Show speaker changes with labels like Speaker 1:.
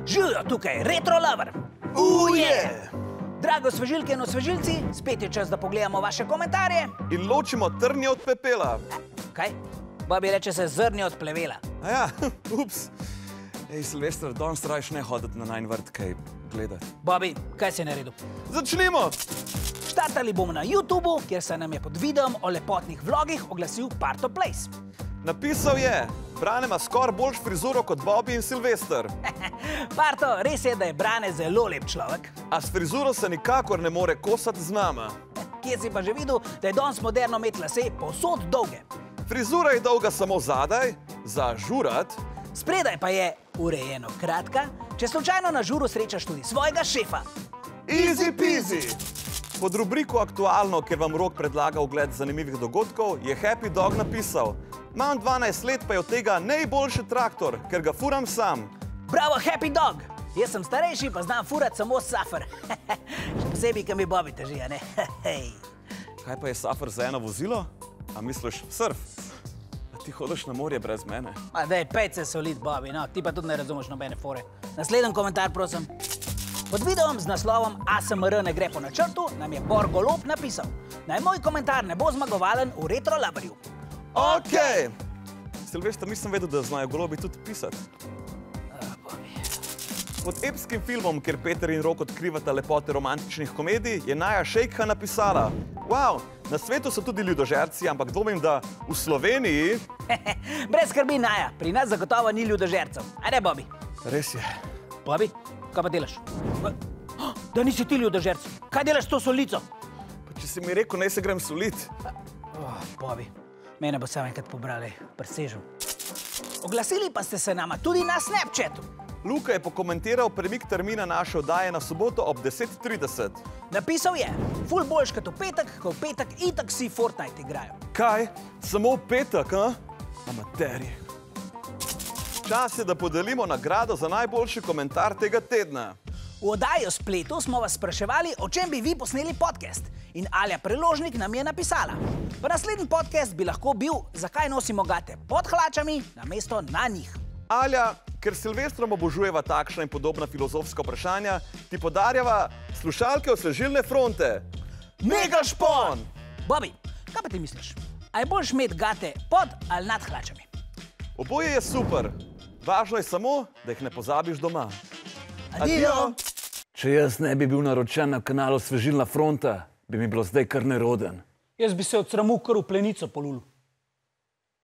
Speaker 1: Živijo tukaj, Retro Lover!
Speaker 2: Uje!
Speaker 1: Drago osvežilke in osvežilci, spet je čas, da pogledamo vaše komentarje.
Speaker 2: In ločimo trnje od pepela.
Speaker 1: Kaj? Babi reče se zrnje od plevela.
Speaker 2: Aja, ups. Ej, Silvester, danes rajš ne hoditi na najn vrt kaj gledati.
Speaker 1: Babi, kaj si naredil?
Speaker 2: Začnimo!
Speaker 1: Štartali bomo na YouTubeu, kjer se nam je pod videom o lepotnih vlogih oglasil Parto Place.
Speaker 2: Napisal je, Brane ima skoraj boljš frizuro kot Bobby in Silvester.
Speaker 1: Parto, res je, da je Brane zelo lep človek.
Speaker 2: A s frizuro se nikakor ne more kosati z nama.
Speaker 1: Kje si pa že videl, da je danes moderno imeti lase povsod dolge?
Speaker 2: Frizura je dolga samo zadaj, za žurat.
Speaker 1: Spredaj pa je urejeno kratka, če slučajno na žuru srečaš tudi svojega šefa.
Speaker 2: Easy peasy! Pod rubriko Aktualno, kjer vam Rok predlaga ogled zanimivih dogodkov, je Happy Dog napisal: Imam 12 let, pa je od tega najboljši traktor, ker ga furam sam.
Speaker 1: Bravo, Happy Dog! Jaz sem starejši, pa znam furati samo Safar. Še posebej, ko mi Bobby teži, a ne?
Speaker 2: Kaj pa je Safar za eno vozilo? A misliš surf? A ti hodiš na morje brez mene?
Speaker 1: Ma daj, pejce solit, Bobby, no, ti pa tudi ne razumeš nobene fore. Naslednji komentar, prosim. Pod videom z naslovom ASMR ne gre po načrtu nam je Bor Golob napisal: Naj moj komentar ne bo zmagovalen v Retro Loverju.
Speaker 2: Okej! Silvester, nisem vedel, da znajo golobi tudi pisati. Pod epskim filmom, kjer Peter in Rok odkrivata lepote romantičnih komedij, je Naja Šejkha napisala: Wow, na svetu so tudi ljudožerci, ampak dvomim, da v Sloveniji...
Speaker 1: Brez skrbi, Naja, pri nas zagotovo ni ljudožercev. A ne, Bobby?
Speaker 2: Res je.
Speaker 1: Bobby, kaj pa delaš? Da nisi ti ljudožerc. Kaj delaš s to solico?
Speaker 2: Pa če si mi rekel, naj se grem solit.
Speaker 1: Bobby, mene bo sam enkrat pobrali, presežil. Oglasili pa ste se nama tudi na Snapchatu.
Speaker 2: Luka je pokomentiral premik termina naše oddaje na soboto ob 10:30.
Speaker 1: Napisal je: Ful boljš kot v petek, ko v petek itak vsi Fortnite igrajo.
Speaker 2: Kaj? Samo v petek, a? Amaterji. Čas je, da podelimo nagrado za najboljši komentar tega tedna.
Speaker 1: V oddaji o spletu smo vas spraševali, o čem bi vi posneli podcast. In Alja Preložnik nam je napisala: V naslednji podcast bi lahko bil, zakaj nosimo gate pod hlačami namesto na njih.
Speaker 2: Alja, ker Silvestrom obožujeva takšna in podobna filozofska vprašanja, ti podarjava slušalke osvežilne fronte. Mega špon!
Speaker 1: Bobby, kaj pa ti misliš? A je boljš imeti gate pod ali nad hlačami?
Speaker 2: Oboje je super. Važno je samo, da jih ne pozabiš doma.
Speaker 1: Adijo!
Speaker 3: Če jaz ne bi bil naročen na kanalu Osvežilna fronta, bi mi bilo zdaj kar neroden.
Speaker 1: Jaz bi se od sramu kar v plenico polulil.